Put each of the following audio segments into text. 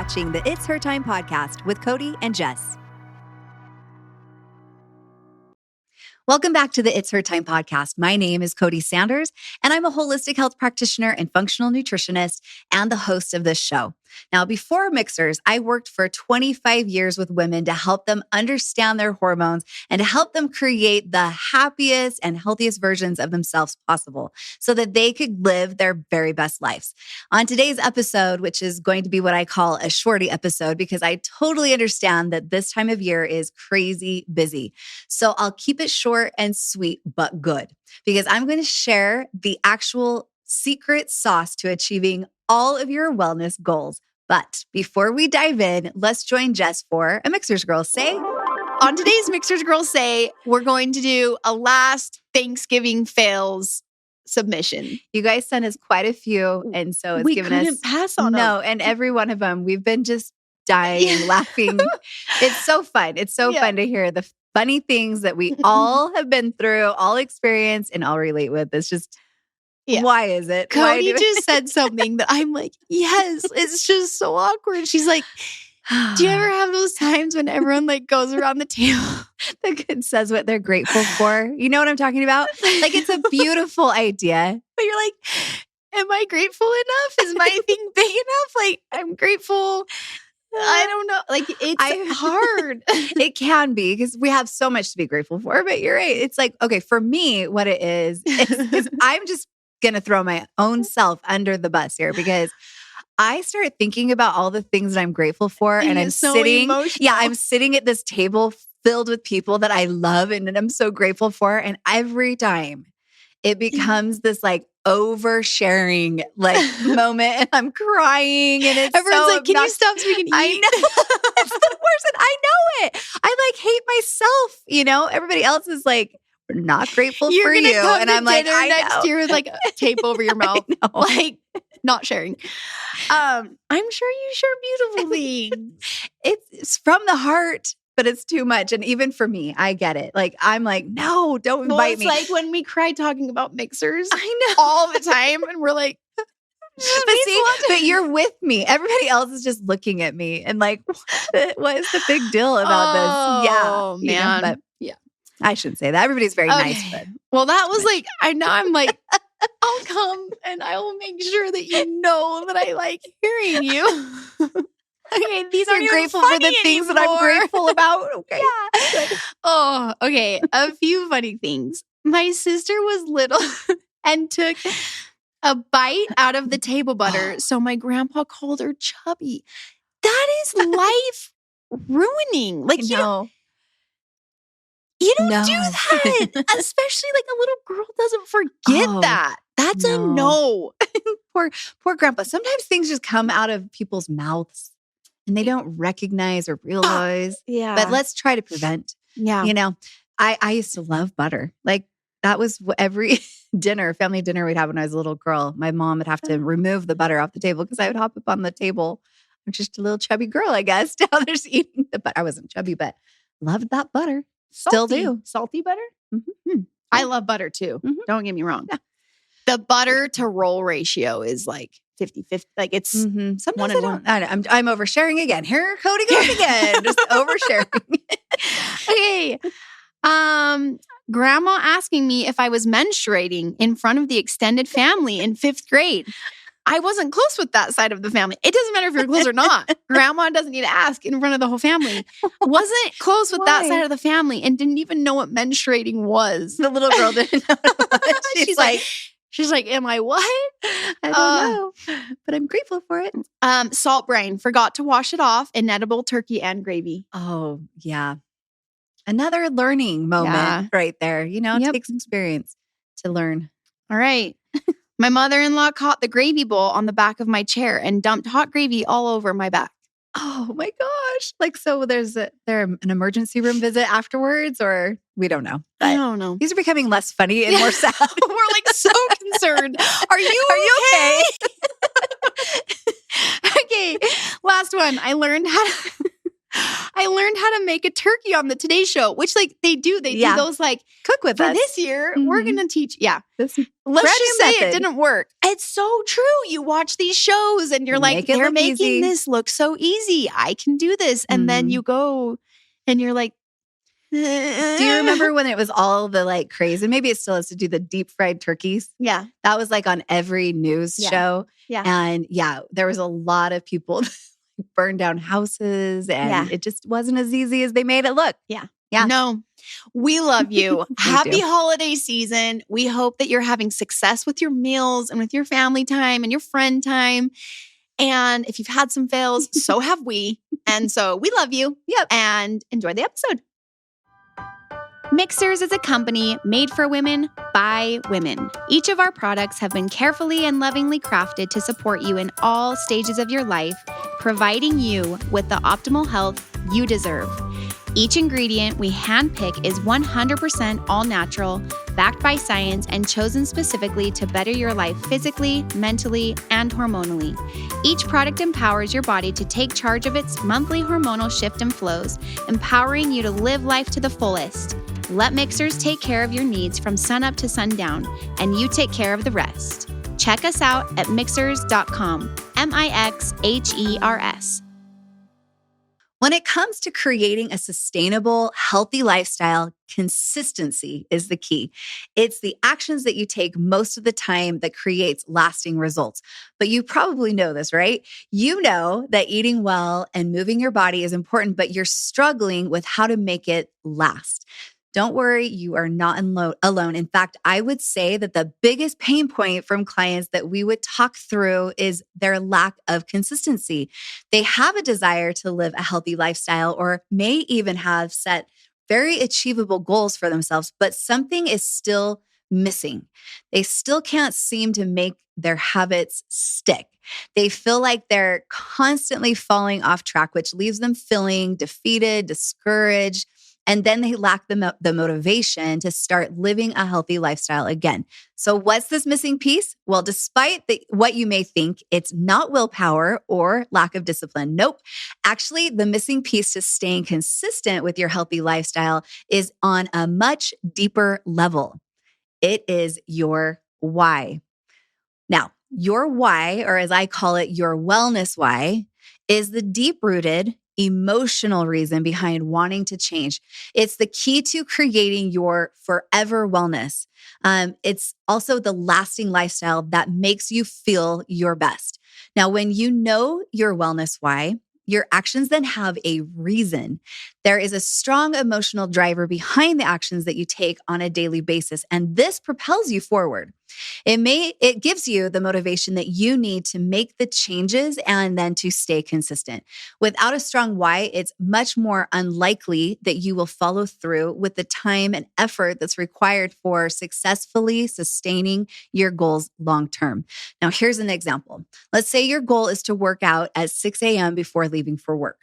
watching the It's Her Time podcast with Cody and Jess. Welcome back to the It's Her Time podcast. My name is Cody Sanders, and I'm a holistic health practitioner and functional nutritionist and the host of this show. Now, before Mixers, I worked for 25 years with women to help them understand their hormones and to help them create the happiest and healthiest versions of themselves possible so that they could live their very best lives. On today's episode, which is going to be what I call a shorty episode, because I totally understand that this time of year is crazy busy. So I'll keep it short and sweet, but good, because I'm going to share the actual secret sauce to achieving all of your wellness goals. But before we dive in, let's join Jess for a Mixers Girls Say. On today's Mixers Girls Say, we're going to do a last Thanksgiving fails submission. You guys sent us quite a few, and so it's given us— We couldn't pass on them. No, and every one of them, we've been just dying, laughing. It's so fun. It's so fun to hear the funny things that we all have been through, all experience, and all relate with. It's just— why is it? Cody just said something that I'm like, yes, it's just so awkward. She's like, do you ever have those times when everyone like goes around the table? The kid says what they're grateful for. You know what I'm talking about? Like, it's a beautiful idea. But you're like, am I grateful enough? Is my thing big enough? Like, I'm grateful. I don't know. Like, it's hard. It can be, because we have so much to be grateful for. But you're right. It's like, okay, for me, what it is I'm just going to throw my own self under the bus here, because I start thinking about all the things that I'm grateful for, and I'm so sitting, emotional. I'm sitting at this table filled with people that I love and that I'm so grateful for. And every time it becomes this like oversharing like moment, and I'm crying, and it's everyone's so like, can you stop so we can eat? I know. It's the worst. And I know it. I like hate myself. You know, everybody else is like, not grateful You're for gonna you. come And to I'm like, dinner I next know. year with like a tape over your mouth, like not sharing. I'm sure you share beautiful things. It's from the heart, but it's too much. And even for me, I get it. Like, I'm like, no, don't invite me. It's like when we cry talking about Mixers I know. all the time, and we're like, but you're with me. Everybody else is just looking at me and like, what is the big deal about this? Oh, You know, man. but I shouldn't say that. Everybody's very nice. But well, that was like, I'm like, I'll come and I will make sure that you know that I like hearing you. Okay, these Not are even grateful for the funny things that I'm anymore. grateful about. Okay. Yeah. Oh, okay. A few funny things. My sister was little and took a bite out of the table butter. So my grandpa called her chubby. That is life ruining. Like, you don't do that. Especially like a little girl doesn't forget that. That's a no. Poor grandpa. Sometimes things just come out of people's mouths and they don't recognize or realize. Yeah. But let's try to prevent. Yeah. You know, I used to love butter. Like, that was every family dinner we'd have when I was a little girl. My mom would have to remove the butter off the table because I would hop up on the table. I'm just a little chubby girl, I guess, down there just eating the butter. I wasn't chubby, but loved that butter. Still do. Salty butter? Mm-hmm. I love butter too. Mm-hmm. Don't get me wrong. Yeah. The butter to roll ratio is like 50-50. Like, it's Sometimes one I and don't. one. I'm oversharing again. Here Cody goes again. Just oversharing. Okay. Grandma asking me if I was menstruating in front of the extended family in 5th grade. I wasn't close with that side of the family. It doesn't matter if you're close or not. Grandma doesn't need to ask in front of the whole family. Wasn't close with that side of the family and didn't even know what menstruating was. The little girl didn't know what She's like, am I what? I don't know, but I'm grateful for it. Salt brine. Forgot to wash it off in edible turkey and gravy. Oh, yeah. Another learning moment right there. You know, it takes experience to learn. All right. My mother-in-law caught the gravy bowl on the back of my chair and dumped hot gravy all over my back. Oh my gosh. Like, so there's there an emergency room visit afterwards, or we don't know. But I don't know. These are becoming less funny and more sad. We're like so concerned. Are you okay? Okay. Last one. I learned I learned how to make a turkey on the Today Show, which like they do those like Cook with for us. this year. We're going to teach. Yeah. This Let's breading just say method. it didn't work. It's so true. You watch these shows and you're like, Make it they're look making easy. this look so easy. I can do this. And then you go and you're like, do you remember when it was all the like craze? And maybe it still is to do the deep fried turkeys. Yeah. That was like on every news show. Yeah. And there was a lot of people burned down houses and it just wasn't as easy as they made it look. Yeah. Yeah. No, we love you. Happy do. holiday season. We hope that you're having success with your meals and with your family time and your friend time. And if you've had some fails, so have we. And so we love you. Yep. And enjoy the episode. Mixers is a company made for women by women. Each of our products have been carefully and lovingly crafted to support you in all stages of your life, providing you with the optimal health you deserve. Each ingredient we handpick is 100% all natural, backed by science, and chosen specifically to better your life physically, mentally, and hormonally. Each product empowers your body to take charge of its monthly hormonal shift and flows, empowering you to live life to the fullest. Let Mixers take care of your needs from sunup to sundown, and you take care of the rest. Check us out at mixers.com, MIXHERS. When it comes to creating a sustainable, healthy lifestyle, consistency is the key. It's the actions that you take most of the time that creates lasting results. But you probably know this, right? You know that eating well and moving your body is important, but you're struggling with how to make it last. Don't worry, you are not alone. In fact, I would say that the biggest pain point from clients that we would talk through is their lack of consistency. They have a desire to live a healthy lifestyle or may even have set very achievable goals for themselves, but something is still missing. They still can't seem to make their habits stick. They feel like they're constantly falling off track, which leaves them feeling defeated, discouraged, and then they lack the motivation to start living a healthy lifestyle again. So what's this missing piece? Well, despite what you may think, it's not willpower or lack of discipline. Nope. Actually, the missing piece to staying consistent with your healthy lifestyle is on a much deeper level. It is your why. Now, your why, or as I call it, your wellness why, is the deep-rooted emotional reason behind wanting to change. It's the key to creating your forever wellness. It's also the lasting lifestyle that makes you feel your best. Now, when you know your wellness why, your actions then have a reason. There is a strong emotional driver behind the actions that you take on a daily basis, and this propels you forward. It gives you the motivation that you need to make the changes and then to stay consistent. Without a strong why, it's much more unlikely that you will follow through with the time and effort that's required for successfully sustaining your goals long term. Now, here's an example. Let's say your goal is to work out at 6 a.m. before leaving for work.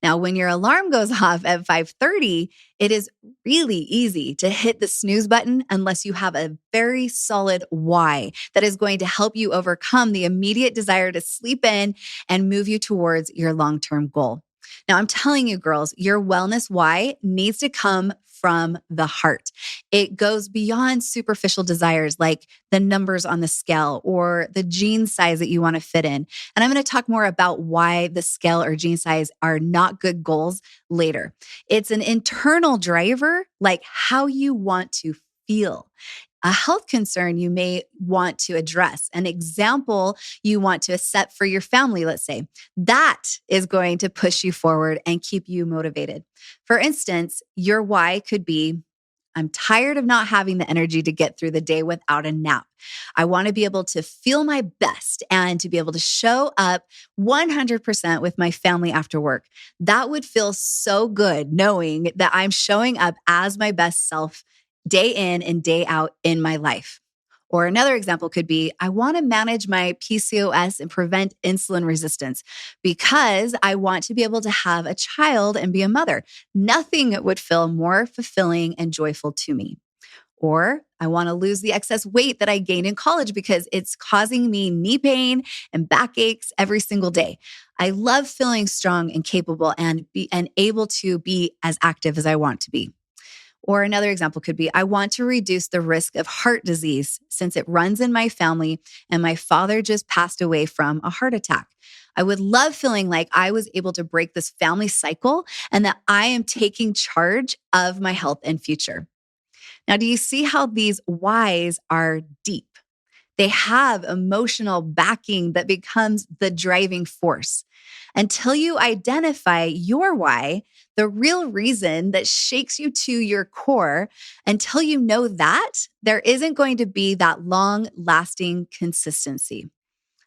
Now, when your alarm goes off at 5:30, it is really easy to hit the snooze button unless you have a very solid why that is going to help you overcome the immediate desire to sleep in and move you towards your long-term goal. Now, I'm telling you, girls, your wellness why needs to come from the heart. It goes beyond superficial desires like the numbers on the scale or the jean size that you want to fit in. And I'm going to talk more about why the scale or jean size are not good goals later. It's an internal driver, like how you want to feel. A health concern you may want to address, an example you want to set for your family, let's say, that is going to push you forward and keep you motivated. For instance, your why could be, I'm tired of not having the energy to get through the day without a nap. I want to be able to feel my best and to be able to show up 100% with my family after work. That would feel so good knowing that I'm showing up as my best self day in and day out in my life. Or another example could be, I want to manage my PCOS and prevent insulin resistance because I want to be able to have a child and be a mother. Nothing would feel more fulfilling and joyful to me. Or I want to lose the excess weight that I gained in college because it's causing me knee pain and backaches every single day. I love feeling strong and capable and able to be as active as I want to be. Or another example could be, I want to reduce the risk of heart disease since it runs in my family and my father just passed away from a heart attack. I would love feeling like I was able to break this family cycle and that I am taking charge of my health and future. Now, do you see how these whys are deep? They have emotional backing that becomes the driving force. Until you identify your why, the real reason that shakes you to your core, until you know that, there isn't going to be that long-lasting consistency.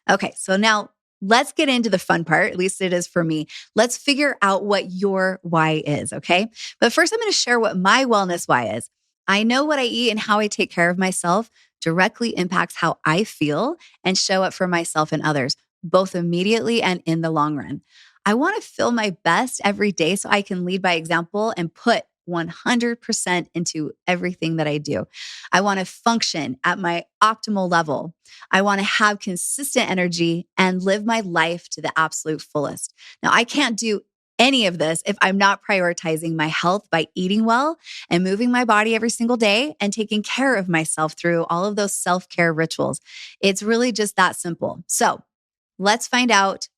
Okay, so now let's get into the fun part. At least it is for me. Let's figure out what your why is, okay? But first, I'm going to share what my wellness why is. I know what I eat and how I take care of myself directly impacts how I feel and show up for myself and others, both immediately and in the long run. I want to feel my best every day so I can lead by example and put 100% into everything that I do. I want to function at my optimal level. I want to have consistent energy and live my life to the absolute fullest. Now, I can't do any of this if I'm not prioritizing my health by eating well and moving my body every single day and taking care of myself through all of those self-care rituals. It's really just that simple. So let's find out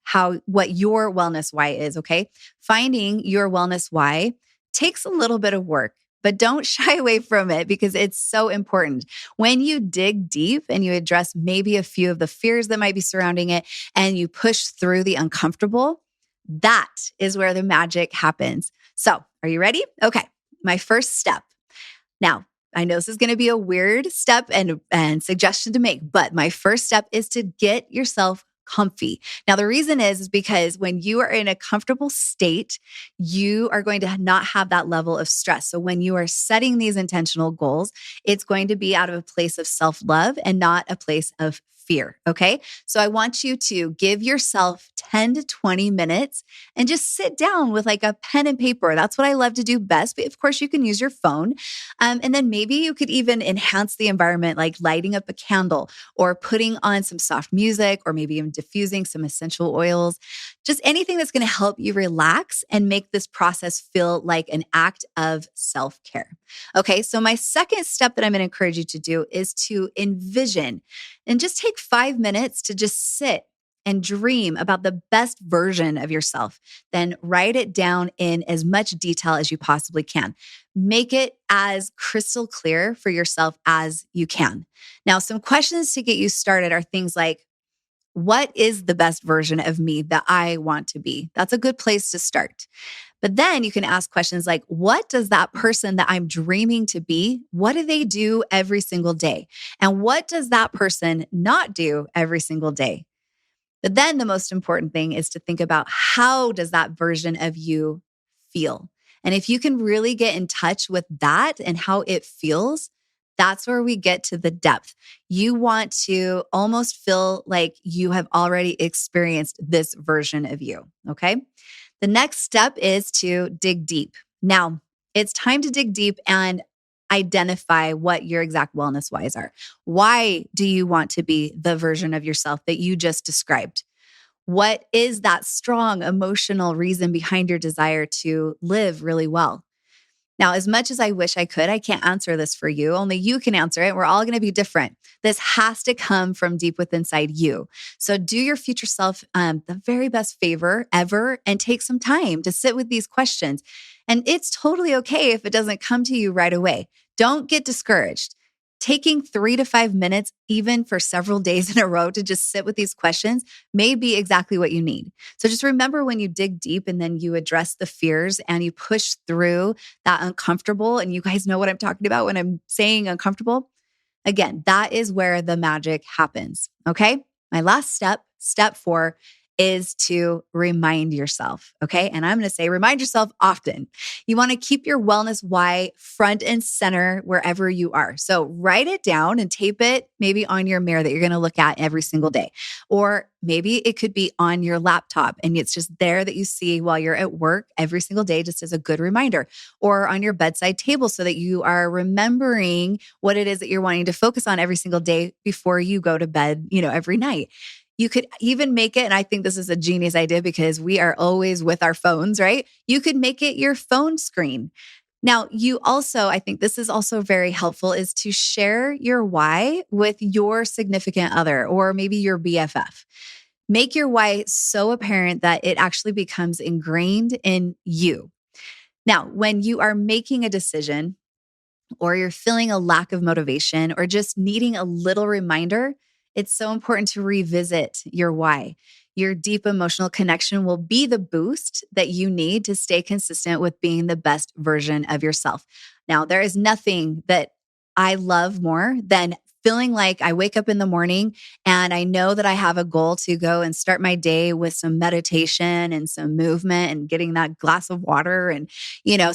what your wellness why is, okay? Finding your wellness why takes a little bit of work, but don't shy away from it because it's so important. When you dig deep and you address maybe a few of the fears that might be surrounding it and you push through the uncomfortable, that is where the magic happens. So, are you ready? Okay, my first step. Now, I know this is going to be a weird step and suggestion to make, but my first step is to get yourself comfy. Now, the reason is because when you are in a comfortable state, you are going to not have that level of stress. So when you are setting these intentional goals, it's going to be out of a place of self-love and not a place of fear. Okay. So I want you to give yourself 10 to 20 minutes and just sit down with like a pen and paper. That's what I love to do best. But of course, you can use your phone. And then maybe you could even enhance the environment, like lighting up a candle or putting on some soft music or maybe even diffusing some essential oils, just anything that's going to help you relax and make this process feel like an act of self-care. Okay. So my second step that I'm going to encourage you to do is to envision and just take 5 minutes to just sit and dream about the best version of yourself. Then write it down in as much detail as you possibly can. Make it as crystal clear for yourself as you can. Now, some questions to get you started are things like, what is the best version of me that I want to be? That's a good place to start. But then you can ask questions like, what does that person that I'm dreaming to be, what do they do every single day? And what does that person not do every single day? But then the most important thing is to think about, how does that version of you feel? And if you can really get in touch with that and how it feels, that's where we get to the depth. You want to almost feel like you have already experienced this version of you, okay? The next step is to dig deep. Now, it's time to dig deep and identify what your exact wellness whys are. Why do you want to be the version of yourself that you just described? What is that strong emotional reason behind your desire to live really well? Now, as much as I wish I could, I can't answer this for you. Only you can answer it. We're all going to be different. This has to come from deep within inside you. So do your future self the very best favor ever and take some time to sit with these questions. And it's totally okay if it doesn't come to you right away. Don't get discouraged. Taking 3 to 5 minutes, even for several days in a row, to just sit with these questions may be exactly what you need. So just remember, when you dig deep and then you address the fears and you push through that uncomfortable, and you guys know what I'm talking about when I'm saying uncomfortable, again, that is where the magic happens. Okay. My last step, step 4, is to remind yourself. Okay. And I'm going to say remind yourself often. You want to keep your wellness why front and center wherever you are. So write it down and tape it maybe on your mirror that you're going to look at every single day. Or maybe it could be on your laptop and it's just there that you see while you're at work every single day, just as a good reminder, or on your bedside table so that you are remembering what it is that you're wanting to focus on every single day before you go to bed, every night. You could even make it, and I think this is a genius idea because we are always with our phones, right? You could make it your phone screen. Now, I think this is also very helpful, is to share your why with your significant other or maybe your BFF. Make your why so apparent that it actually becomes ingrained in you. Now, when you are making a decision or you're feeling a lack of motivation or just needing a little reminder, it's so important to revisit your why. Your deep emotional connection will be the boost that you need to stay consistent with being the best version of yourself. Now, there is nothing that I love more than feeling like I wake up in the morning and I know that I have a goal to go and start my day with some meditation and some movement and getting that glass of water and,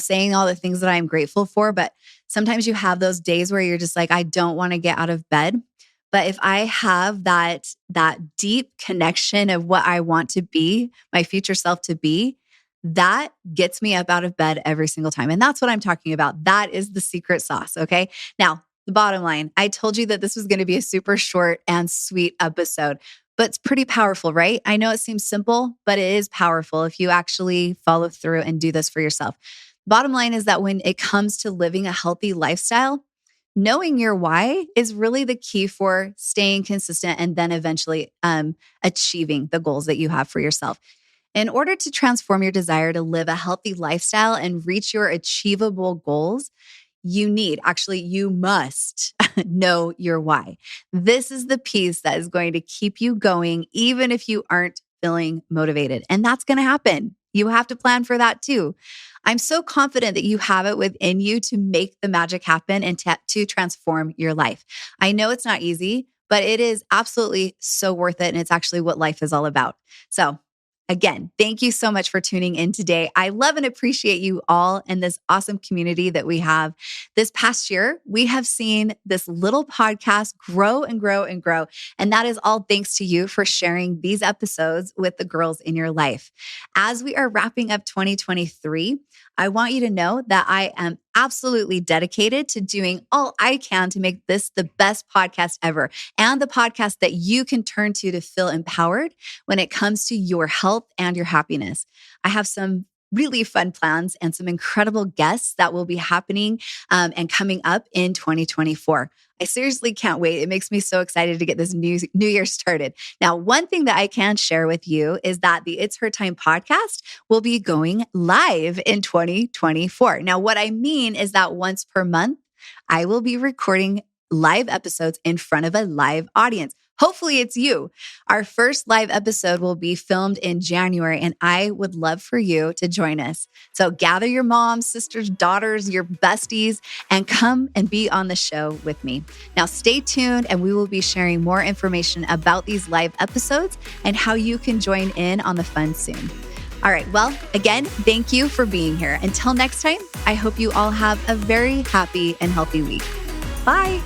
saying all the things that I'm grateful for. But sometimes you have those days where you're just like, I don't want to get out of bed. But if I have that deep connection of what I want to be, my future self to be, that gets me up out of bed every single time. And that's what I'm talking about. That is the secret sauce. Okay. Now, the bottom line, I told you that this was going to be a super short and sweet episode, but it's pretty powerful, right? I know it seems simple, but it is powerful if you actually follow through and do this for yourself. Bottom line is that when it comes to living a healthy lifestyle, knowing your why is really the key for staying consistent and then eventually achieving the goals that you have for yourself. In order to transform your desire to live a healthy lifestyle and reach your achievable goals, you must know your why. This is the piece that is going to keep you going, even if you aren't feeling motivated. And that's going to happen. You have to plan for that too. I'm so confident that you have it within you to make the magic happen and to transform your life. I know it's not easy, but it is absolutely so worth it. And it's actually what life is all about. So again, thank you so much for tuning in today. I love and appreciate you all and this awesome community that we have. This past year, we have seen this little podcast grow and grow and grow. And that is all thanks to you for sharing these episodes with the girls in your life. As we are wrapping up 2023, I want you to know that I am absolutely dedicated to doing all I can to make this the best podcast ever and the podcast that you can turn to feel empowered when it comes to your health and your happiness. I have some really fun plans and some incredible guests that will be happening and coming up in 2024. I seriously can't wait. It makes me so excited to get this new year started. Now, one thing that I can share with you is that the It's Her Time podcast will be going live in 2024. Now, what I mean is that once per month, I will be recording live episodes in front of a live audience. Hopefully it's you. Our first live episode will be filmed in January, and I would love for you to join us. So gather your moms, sisters, daughters, your besties, and come and be on the show with me. Now stay tuned, and we will be sharing more information about these live episodes and how you can join in on the fun soon. All right. Well, again, thank you for being here. Until next time, I hope you all have a very happy and healthy week. Bye.